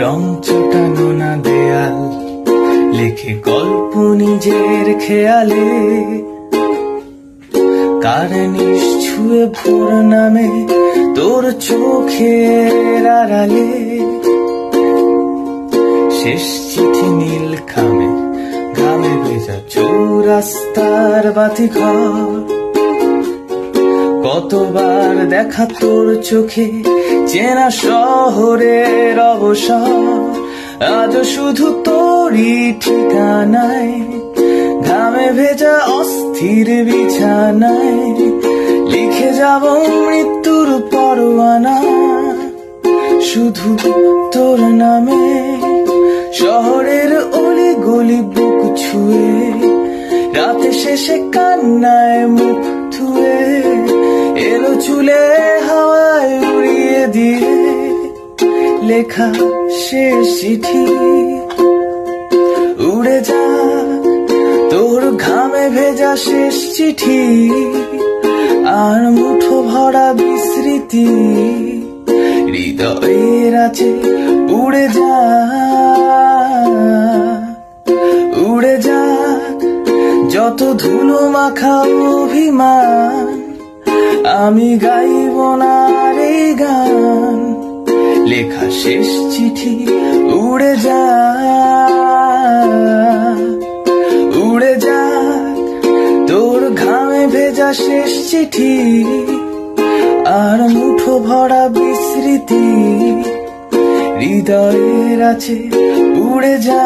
রং চটানো না দেয়াল, লেখে গল্প নিজের খেয়ালে, কার নিশ্চুয়ে ভোর নামে তোর চোখের আড়ালে। শেষ চিঠি নীল খামে, ঘামে ভেজা চৌরাস্তার বাতি ঘর, কতবার দেখা তোর চোখে চেনা শহরের অবসর। আজ শুধু তোরই ঠিকানায়, ঘামে ভেজা অস্থির বিছানায়, লিখে যাব মৃত্যুর পরোয়ানা শুধু তোর নামে। শহরের অলি গলি বুক ছুঁয়ে, রাতে শেষে কান্নায় মুখ ধুয়ে, এলো চুলে হাওয়ায় উড়িয়ে দিয়ে লেখা শেষ চিঠি। উড়ে যা তোর ঘামে ভেজা শেষ চিঠি, আর মুঠো ভরা বিস্মৃতি হৃদয়ের আছে। উড়ে যা, উড়ে যা যত ধুলো মাখা অভিমান, আমি গাইব না রে গান, লেখা শেষ চিঠি। উড়ে যা, উড়ে যা তোর ঘামে ভেজা শেষ চিঠি, আর মুঠো ভরা বিস্মৃতি হৃদয়ের আছে। উড়ে যা।